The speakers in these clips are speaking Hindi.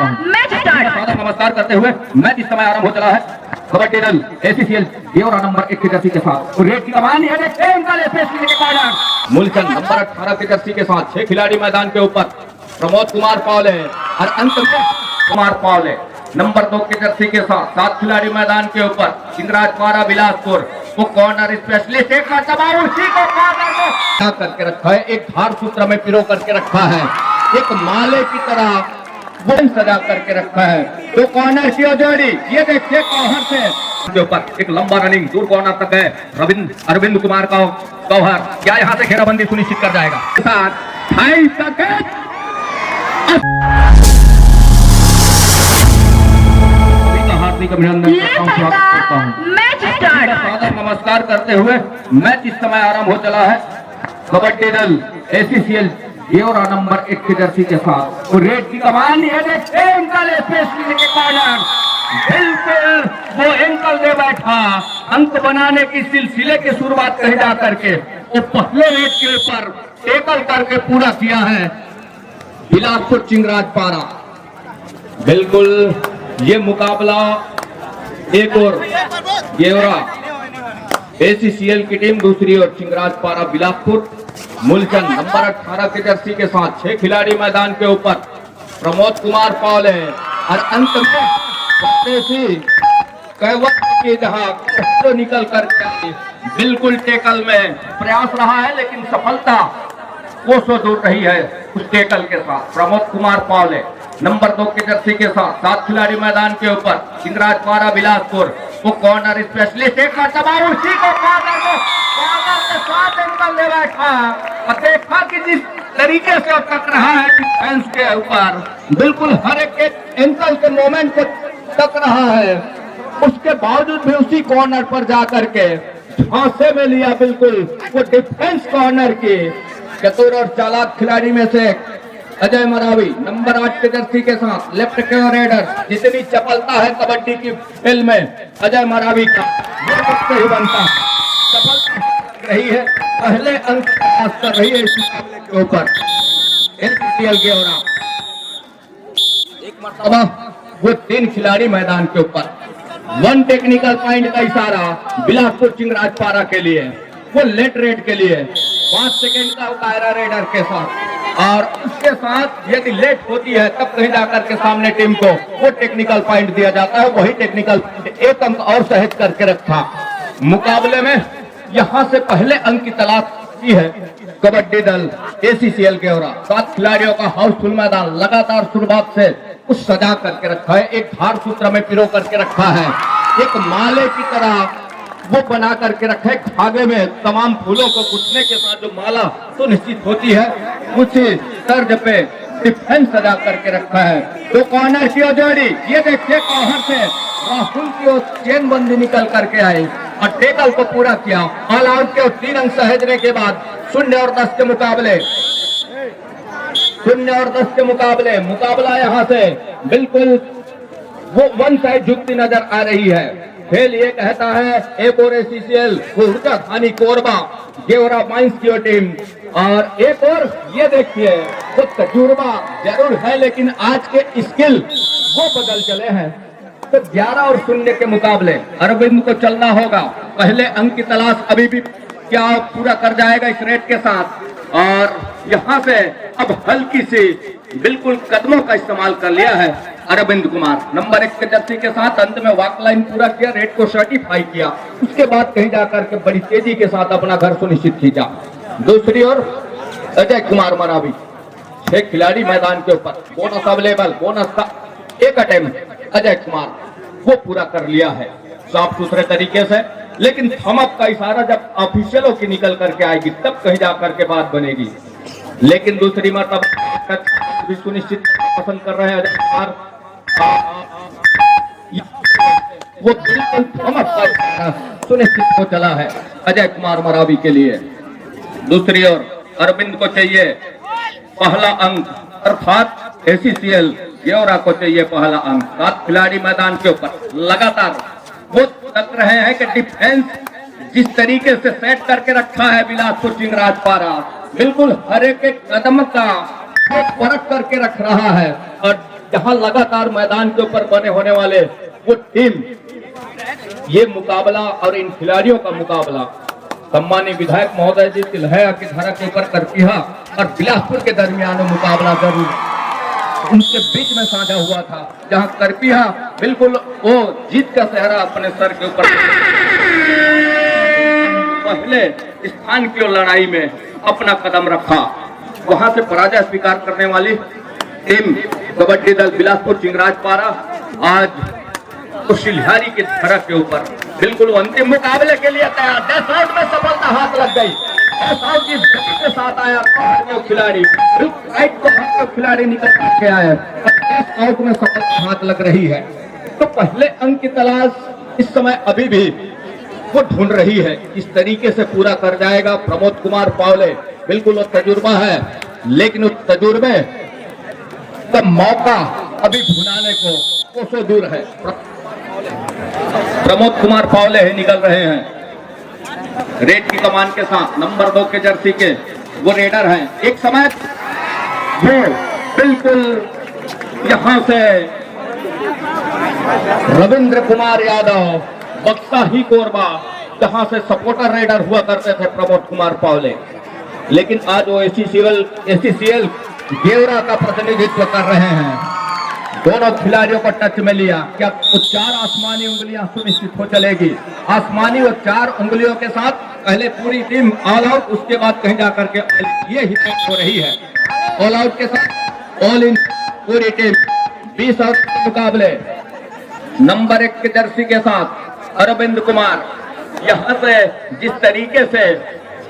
Match start. नमस्कार करते हुए मैच इस समय आरंभ हो चला है। कबड्डी दल एसीसीएल गेवरा नंबर 1 की जर्सी के साथ रेड की कमान है मूलचंद नंबर 18 की जर्सी के साथ 6 खिलाड़ी मैदान के ऊपर। प्रमोद कुमार पावले और अंत में कुमार पावले नंबर 2 की जर्सी के साथ 7 खिलाड़ी मैदान के ऊपर। सिंगराज पारा बिलासपुर वो कॉर्नर स्पेशलिस्ट एक उसी को कॉर्नर करके रखा है, एक धार सूत्र में पिरो करके रखा है, एक माले की तरह वो सजा करके रखा है। तो कॉर्नर की जोड़ी ये देखिए कौहर से ऊपर एक लंबा रनिंग दूर कॉर्नर तक है। अरविंद कुमार का कौहर क्या यहाँ से घेराबंदी सुनिश्चित कर जाएगा। 28 सेकंड हार्दिक अभिनंदन करता हूँ। Match start. नमस्कार करते हुए मैच इस समय आरंभ हो चला है। कबड्डी दल एसीसीएल गेवरा नंबर 1 की जर्सी के साथ रेड की कमान है। बिल्कुल वो एंकल दे बैठा, अंक बनाने की सिलसिले की शुरुआत कही जा करके वो पहले रेड के ऊपर टेकल करके पूरा किया है बिलासपुर चिंगराज पारा। बिल्कुल ये मुकाबला एक और गेवरा एसीसीएल की टीम, दूसरी ओर चिंगराज पारा बिलासपुर। मूलचंद नंबर 18 की जर्सी के साथ 6 खिलाड़ी मैदान के ऊपर। प्रमोद कुमार पावले और अंत में की जहां निकल कर बिल्कुल टेकल में प्रयास रहा है, लेकिन सफलता कोसों दूर रही है उस टेकल के साथ। प्रमोद कुमार पावले नंबर 2 की जर्सी के साथ 7 खिलाड़ी मैदान के ऊपर। सिंगराज पारा बिलासपुर वो कॉर्नर स्पेशलिस्ट एक उसी को कॉर्नर के साथ एंकल ले बैठा और देखा कि जिस तरीके से तक रहा है डिफेंस के ऊपर, बिल्कुल हर एक एंकल के मोमेंट को तक रहा है, उसके बावजूद भी उसी कॉर्नर पर जाकर के झांसे में लिया बिल्कुल वो डिफेंस कॉर्नर की। चतुर और चालाक खिलाड़ी में से अजय मरावी नंबर 8 के जर्सी के साथ लेफ्ट के रेडर। जितनी चपलता है कबड्डी की खेल में अजय मरावी का ही बनता सफलता रही है, पहले अंक कर रही है इस मुकाबले के ऊपर। एसीसीएल गेवरा एक मरतबा वो 3 खिलाड़ी मैदान के ऊपर। 1 टेक्निकल पॉइंट का इशारा बिलासपुर चिंगराज पारा के लिए, वो लेट रेड के लिए 5 सेकेंड का दायरा रेडर के साथ। और उसके साथ यदि लेट होती है तब कहीं जाकर के सामने टीम को वो टेक्निकल पॉइंट दिया जाता है। वही टेक्निकल 1 अंक और सहेज करके रखा। मुकाबले में यहां से पहले अंक की तलाश की है कबड्डी दल एसीसीएल गेवरा। 7 खिलाड़ियों का हाउसफुल मैदान लगातार शुरुआत से कुछ सजा करके रखा है, एक धार सूत्र में पिरो करके रखा है, एक माले की तरह वो बना करके रखा है। धागे में तमाम फूलों को गुथने के साथ जो माला तो निश्चित होती है, उसी तर्ज पे डिफेंस सजा करके रखा है। तो कॉर्नर की जोड़ी ये देखिए कौहर से राहुल की चेन बंदी निकल करके आई और टेकल को पूरा किया। ऑल आउट के 3 अंक सहेजने के बाद 0 और 10 के मुकाबले, 0 और 10 के मुकाबले मुकाबला यहाँ से बिल्कुल वो वन साइड झुकती नजर आ रही है। खेल ये कहता है एक और एसीसीएल ऊर्जा थानी कोरबा गेवरा माइंस की टीम, और एक और ये देखिए वो तजुर्बा जरूर है लेकिन आज के स्किल वो बदल चले हैं। तो 11 और 0 के मुकाबले अरविंद को चलना होगा। पहले अंक की तलाश अभी भी क्या पूरा कर जाएगा इस रेट के साथ। और यहाँ से अब हल्की सी बिल्कुल कदमों का इस्तेमाल कर लिया है अरविंद कुमार नंबर 1 के जर्सी के साथ। अंत में वॉक लाइन पूरा किया, रेट को सर्टिफाई किया, उसके बाद कहीं जाकर के बड़ी तेजी के साथ अपना घर सुनिश्चित खींचा। दूसरी ओर अजय कुमार मरावी 6 खिलाड़ी मैदान के ऊपर। बोनस अवेलेबल, बोनस का एक अटेम्प्ट अजय कुमार वो पूरा कर लिया है साफ सुथरे तरीके से, लेकिन थमअप का इशारा जब ऑफिशियलों की निकल करके आएगी तब कहीं जाकर के बात बनेगी। लेकिन दूसरी मरतबा भी सुनिश्चित पसंद कर रहे हैं अजय कुमार, वो बिल्कुल थमअप का इशारा सुनिश्चित हो चला है अजय कुमार मरावी के लिए। दूसरी ओर अरविंद को चाहिए पहला अंक, अर्थात एसीसीएल गेवरा को चाहिए पहला अंक। 7 खिलाड़ी मैदान के ऊपर लगातार वो तक रहे हैं कि डिफेंस जिस तरीके से सेट करके रखा है बिलासपुर चिंगराज पारा, बिल्कुल हर एक कदम का परख करके रख रहा है और जहां लगातार मैदान के ऊपर बने होने वाले वो टीम, ये मुकाबला और इन खिलाड़ियों का मुकाबला सम्मानीय विधायक महोदय जी तिलहया की धारा के ऊपर करपीहा और बिलासपुर के दरमियान मुकाबला जरूर उनके बीच में साझा हुआ था, जहां करपीहा बिल्कुल वो जीत का सेहरा अपने सर के ऊपर पहले स्थान की लड़ाई में अपना कदम रखा। वहां से पराजय स्वीकार करने वाली टीम कबड्डी दल बिलासपुर चिंगराजपारा आज तो शिल्हारी की धरा के ऊपर बिल्कुल अंतिम मुकाबले के लिए तैयार। 10 आउट में सफलता हाथ लग गई। 10 आउट की गति के साथ आया खिलाड़ी, राइट को हाथ खिलाड़ी निकल के आया। 10 आउट में सफलता हाथ लग रही है। तो पहले अंक की तलाश इस समय अभी भी वो ढूंढ रही है, इस तरीके से पूरा कर जाएगा प्रमोद कुमार पावले। बिल्कुल वो तजुर्बा है, लेकिन उस तजुर्बे का मौका अभी भुनाने को कोसों दूर है। प्रमोद कुमार पावले है, निकल रहे हैं रेड की कमान के साथ, नंबर 2 के जर्सी के वो रेडर हैं। एक समय वो बिल्कुल यहां से रविंद्र कुमार यादव बक्सा ही कोरबा, जहां से सपोर्टर रेडर हुआ करते थे प्रमोद कुमार पावले, लेकिन आज वो एसीसीएल गेवरा का प्रतिनिधित्व कर रहे हैं। दोनों खिलाड़ियों को टच में लिया, क्या वो 4 आसमानी उंगलियां सुनिश्चित हो चलेगी? आसमानी और 4 उंगलियों के साथ पहले पूरी टीम ऑल आउट, उसके बाद कहीं जाकर के ये हिट हो रही है। ऑल आउट के साथ ऑल इन पूरी टीम 20 आउट के मुकाबले नंबर 1 के जर्सी के साथ अरविंद कुमार। यहां से जिस तरीके से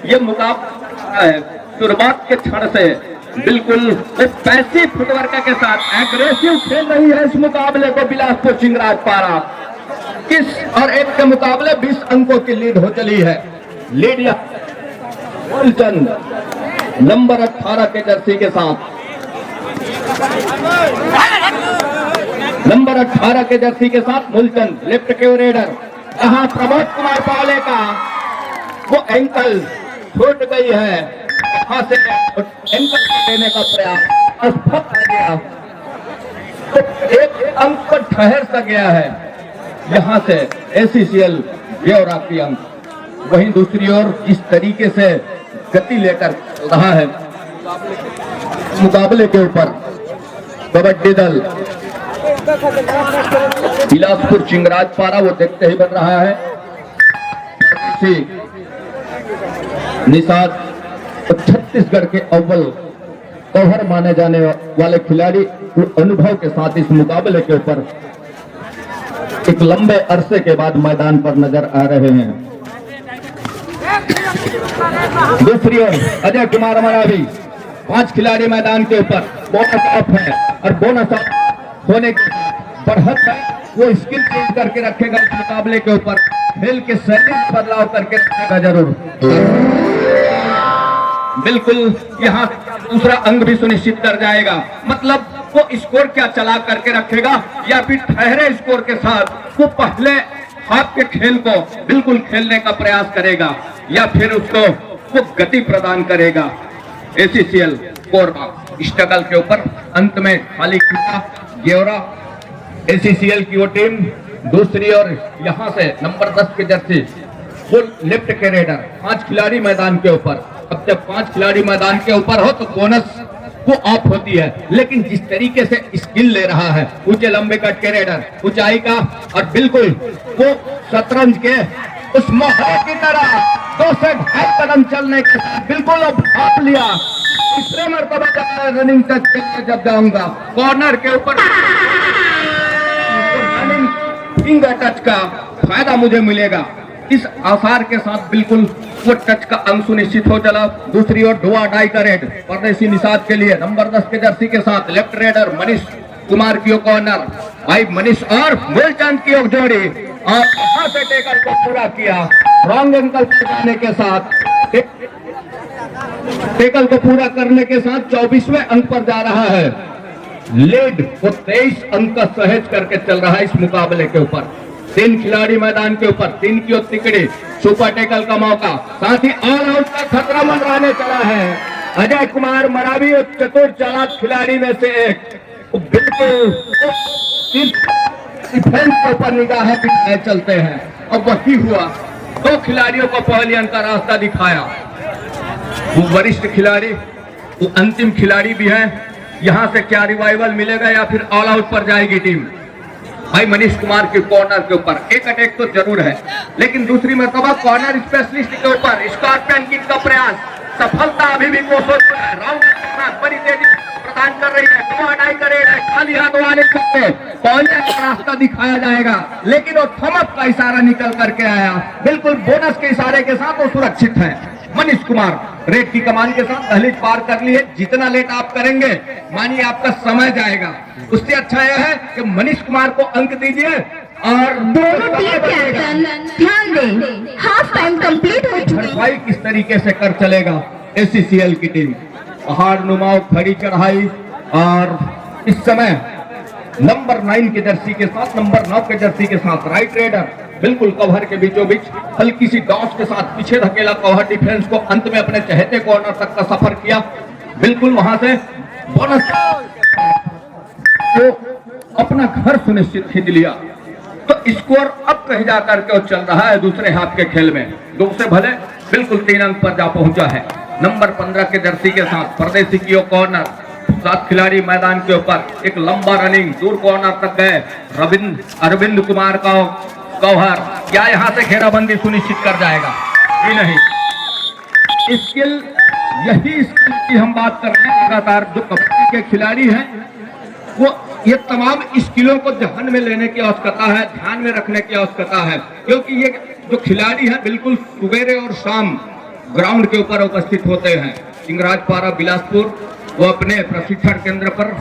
ये मुकाबला है, शुरुआत के क्षण से बिल्कुल पैसिव फुटवर्क के साथ एग्रेसिव खेल रही है इस मुकाबले को बिलासपुर चिंगराजपारा। 21 और 1 के मुकाबले 20 अंकों की लीड हो चली है। लीड मूलचंद नंबर 18 के जर्सी के साथ, नंबर 18 के जर्सी के साथ मूलचंद लेफ्ट के रेडर। जहां प्रमोद कुमार पावले का वो एंकल छूट गई है, वहां से एंकल लेने का प्रयास असफल हो गया, तो एक अंक पर ठहर सा गया है यहां से एसीसीएल गेवरा की अंक। वहीं दूसरी ओर जिस तरीके से गति लेकर रहा है मुकाबले के ऊपर कबड्डी दल बिलासपुर चिंगराजपारा, वो देखते ही बन रहा है। निषाद छत्तीसगढ़ के अव्वल कौहर माने जाने वाले खिलाड़ी अनुभव के साथ इस मुकाबले के ऊपर एक लंबे अरसे के बाद मैदान पर नजर आ रहे हैं। दूसरी ओर अजय कुमार मरावी, 5 खिलाड़ी मैदान के ऊपर। बोनस ऑफ है और बोनस ऑफ होने की बढ़त है, वो स्किल चेंज करके रखेगा इस मुकाबले के ऊपर, खेल के शैली में बदलाव करके रखेगा जरूर। बिल्कुल यहां दूसरा अंग भी सुनिश्चित कर जाएगा, मतलब वो स्कोर क्या चला करके रखेगा या फिर ठहरे स्कोर के साथ वो पहले हाथ के खेल को बिल्कुल खेलने का प्रयास करेगा या फिर उसको वो गति प्रदान करेगा। एसीसीएल कोरबा स्ट्रगल के ऊपर अंत में खाली खिला गेवरा एसीसीएल की वो टीम। दूसरी ओर यहां से नंबर 10 के जर्सी फुल लेफ्ट के रेडर, 5 खिलाड़ी मैदान के ऊपर। अब जब 5 खिलाड़ी मैदान के ऊपर हो तो बोनस वो ऑफ होती है, लेकिन जिस तरीके से स्किल ले रहा है ऊंचे लंबे कट के रेडर, ऊंचाई का, और बिल्कुल वो शतरंज के उस मोहरे की तरह 2 से 2.5 कदम चलने के साथ बिल्कुल अब भाग लिया। तीसरे मरतबा रनिंग टच के जब जाऊंगा कॉर्नर के ऊपर रनिंग फिंगर टच का फायदा मुझे मिलेगा। इस आसार के साथ बिल्कुल वो टच का अंक सुनिश्चित हो चला। दूसरी ओर डुआ डाई का रेड परदेशी निषाद के लिए नंबर 10 के जर्सी के साथ लेफ्ट रेडर मनीष कुमार की कॉर्नर, भाई मनीष और मूलचंद की जोड़ी, और यहां से टेकल को पूरा किया रॉन्ग एंकल जाने के साथ। टेकल को पूरा करने के साथ 24वें अंक पर जा रहा है। लीड वो 23 अंक का सहेज करके चल रहा है इस मुकाबले के ऊपर। 3 खिलाड़ी मैदान के ऊपर, 3 की तिकड़ी, सुपर टेकल का मौका, साथ ही ऑल आउट का खतरा मंडराने चला है। अजय कुमार मरावी चतुर चालाक खिलाड़ी में से एक, वो बिल्कुल डिफेंस के ऊपर निगाहें बिठाए चलते हैं। और वही हुआ, दो खिलाड़ियों को पहलियन का रास्ता दिखाया। वो वरिष्ठ खिलाड़ी, वो अंतिम खिलाड़ी भी है। यहां से क्या रिवाइवल मिलेगा या फिर ऑल आउट पर जाएगी टीम? भाई मनीष कुमार के कॉर्नर के ऊपर एक अटैक तो जरूर है, लेकिन दूसरी मर्तबा कॉर्नर स्पेशलिस्ट के ऊपर स्कॉर्पियन किक का प्रयास, सफलता अभी भी कोशिश राउंड के साथ बड़ी तेजी प्रदान कर रही है। अटाई करेगा, खाली हाथ वाले सकते पहले रास्ता दिखाया जाएगा, लेकिन वो थमक का इशारा निकल करके आया। बिल्कुल बोनस के इशारे के साथ वो सुरक्षित है। मनीष कुमार रेड की कमान के साथ दहलीज पार कर ली है। जितना लेट आप करेंगे मानिए आपका समय जाएगा। उससे अच्छा यह है कि मनीष कुमार को अंक दीजिए और दोनों टीम कैप्टन ध्यान दें, हाफ टाइम कंप्लीट हो चुकी है। भाई किस तरीके से कर चलेगा एसीसीएल की टीम। पहाड़ नुमाओ खड़ी चढ़ाई, और इस समय नंबर 9 के जर्सी के साथ, नंबर 9 के जर्सी के साथ राइट रेडर बिल्कुल कवर के बीचों बीच हल्की सी डॉच के साथ पीछे धकेला कवर डिफेंस को, अंत में अपने चहेते कॉर्नर तक का सफर किया। बिल्कुल वहां से बोनस तो अपना घर सुनिश्चित खींच लिया। तो स्कोर अब कहीं जाकर के चल रहा है दूसरे हाथ के खेल में। 2 से भले बिल्कुल 3 अंक पर जा पहुंचा है। नंबर 15 के जर्सी के साथ परदेसी की कॉर्नर, 7 खिलाड़ी मैदान के ऊपर, एक लंबा रनिंग दूर कॉर्नर तक गए। अरविंद कुमार का कौहर क्या यहां से घेराबंदी सुनिश्चित कर जाएगा? भी नहीं। स्किल, यही स्किल की हम बात कर रहे हैं। लगातार जो कबड्डी के खिलाड़ी हैं वो ये तमाम स्किलों को ध्यान में लेने की आवश्यकता है, ध्यान में रखने की आवश्यकता है, क्योंकि ये जो खिलाड़ी हैं बिल्कुल सुबेरे और शाम ग्राउंड के ऊपर उपस्थित होते हैं। सिंगराजपारा बिलासपुर वो अपने प्रशिक्षण केंद्र पर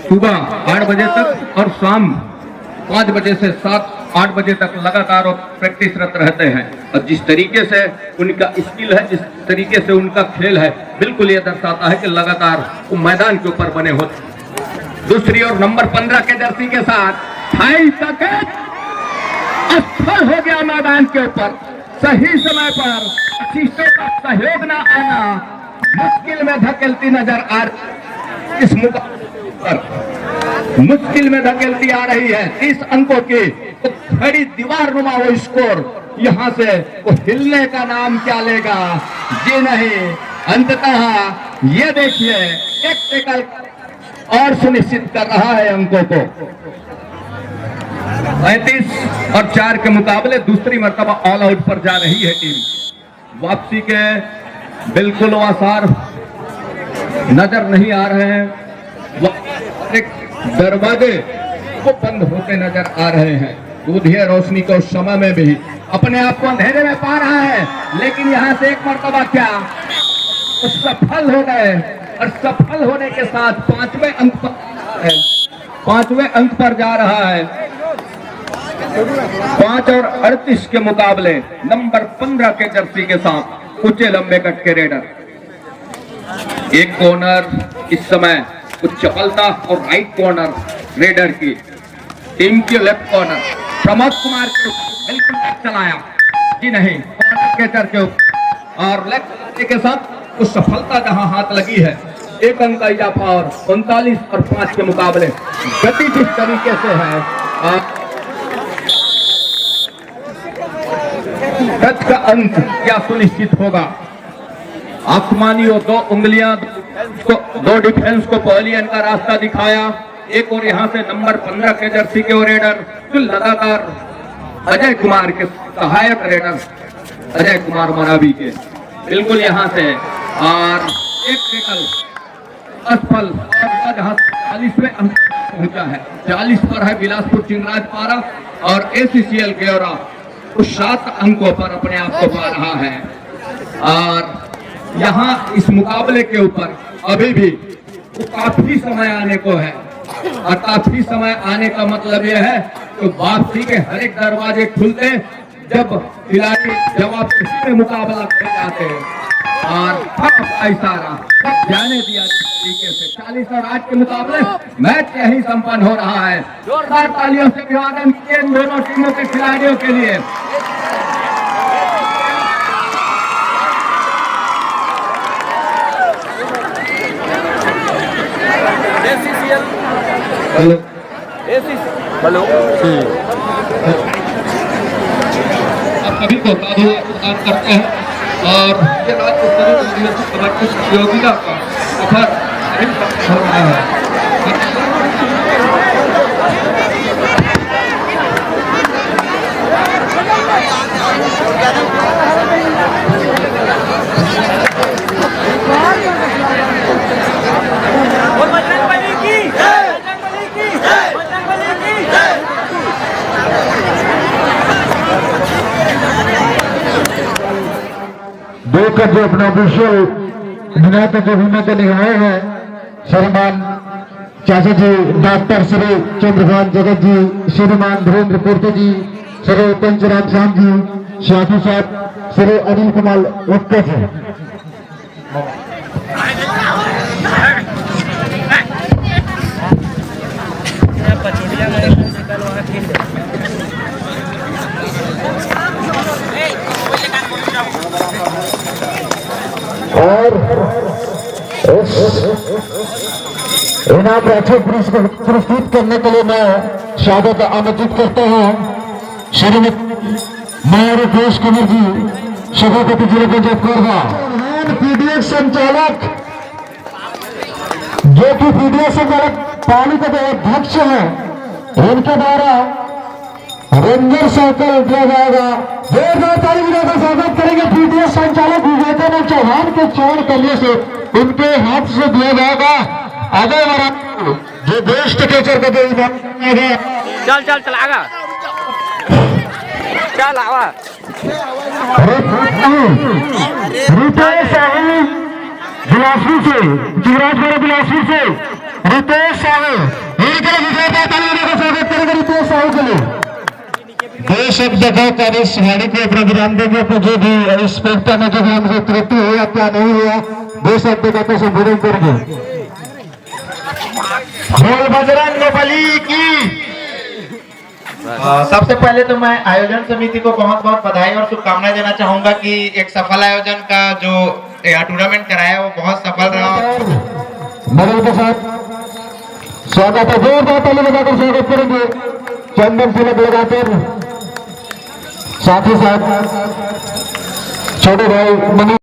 सुबह 8 बजे तक और शाम 5 बजे से 7-8 बजे तक लगातार प्रैक्टिसरत रहते हैं। और जिस तरीके से उनका स्किल है, जिस तरीके से उनका खेल है, बिल्कुल ये दर्शाता है कि लगातार वो मैदान के ऊपर बने होते। दूसरी ओर नंबर 15 के जर्सी के साथ 2.5 सेकंड असफल हो गया मैदान के ऊपर। सही समय पर असिस्टों का सहयोग न आना मुश्किल में धकेलती नजर आ रही। इस मुकाबले पर मुश्किल में धकेलती आ रही है 30 अंकों की। तो खड़ी दीवार नुमा वो स्कोर, यहां से वो हिलने का नाम क्या लेगा? जी नहीं। अंततः ये देखिए एक टेकल और सुनिश्चित कर रहा है अंकों को। 35 और 4 के मुकाबले दूसरी मर्तबा ऑल आउट पर जा रही है टीम। वापसी के बिल्कुल आसार नजर नहीं आ रहे हैं। एक दरवाजे वो बंद होते नजर आ रहे हैं। दूधिया रोशनी को उस समय में भी अपने आप को अंधेरे में पा रहा है, लेकिन यहां से एक मर्तबा क्या तो सफल हो गए। और सफल होने के साथ 5वें अंक पर जा रहा है। 5 और 38 के मुकाबले नंबर 15 के जर्सी के साथ ऊंचे लंबे कट के रेडर। एक कॉर्नर इस समय कुछ चपलता और राइट कॉर्नर रेडर की टीम की लेफ्ट कॉर्नर प्रमोद कुमार के बिल्कुल चलाया जी नहीं कॉर्नर के ऊपर और लेफ्ट के साथ कुछ सफलता जहां हाथ लगी है। 1 अंक का इजाफा और 39 और 5 के मुकाबले गति जिस तरीके से है टच का अंक क्या सुनिश्चित होगा? आसमानी और 2 उंगलियां 2 डिफेंस को पहली अंक का रास्ता दिखाया। एक और यहां से नंबर 15 के जर्सी के रेडर जो लगातार अजय कुमार के सहायक रेडर अजय कुमार मरावी के बिल्कुल यहां से और एक टेकल असफल जहां 40वें अंक पहुंचा है। 40 पर है बिलासपुर चिंगराजपारा और एसीसीएल गेवरा उस 7 अंकों पर अपने आप को पा रहा है। और यहाँ इस मुकाबले के ऊपर अभी भी काफी समय आने को है और काफी समय आने का मतलब यह है कि वापसी के हर एक दरवाजे खुलते जब खिलाड़ी जवाब में मुकाबला कर जाते हैं और इशारा जाने दिया तरीके से 40 और 8 के मुकाबले मैच यही संपन्न हो रहा है। जोरदार तालियों से अभिवादन किए इन दोनों टीमों के खिलाड़ियों के लिए। आप सभी को साधु प्रदान करते हैं और राज्य स्तरीय कबड्डी प्रतियोगिता का सफर हो रहा है। देखकर जो अपना ऑफिशियल विनायक को भूमि के निभाए हैं श्रीमान चाचा जी डॉक्टर श्री चंद्रभान जगत जी, श्रीमान धीरेन्द्र पूर्ति जी, श्री पंचराम श्याम जी, साथी साहब श्री अनिल कुमार ओक्के जी। और इनाम रक्षक पुरस्कृत करने के लिए मैं स्वागत आमंत्रित करता हूँ श्रीमती मायारी घोष कुमार जी, सभापति जिला पंचायत कोरबा। पीडीएस संचालक जो कि पीडीएस संचालक पालिका के अध्यक्ष हैं, इनके द्वारा रेंजर साइकिल दिया जाएगा। जोरदार ताली बजाकर स्वागत करेंगे पीडीएस संचालक विवेकानंद चौहान के चौड़ कलिए से उनके हाथ से दिया जाएगा। अजय मराठी जो बेस्ट टीचर का चल चल चल आगा चल आवा रितेश साहू बिलासपुर से, जुगराज बिलासपुर से रितेश साहू, इनके लिए ताली बजाकर स्वागत करेंगे रितेश साहू के लिए। दो शब्द कहकर इस गाड़ी को अपना विराम देंगे। तो जो भी इस प्रतियोगिता में जो भी हमसे त्रुटि हुआ क्या नहीं हुआ, दो शब्द कहकर संबोधन करेंगे। बोल बजरंग बली की। सबसे पहले तो मैं आयोजन समिति को बहुत बहुत बधाई और शुभकामनाएं देना चाहूंगा कि एक सफल आयोजन का जो टूर्नामेंट कराया वो बहुत सफल रहा। मदन के साथ स्वागत है, जोरदार ताली बजाकर स्वागत करेंगे चंदन तिलक लगाकर। साथ ही साथ छोटे भाई मनीष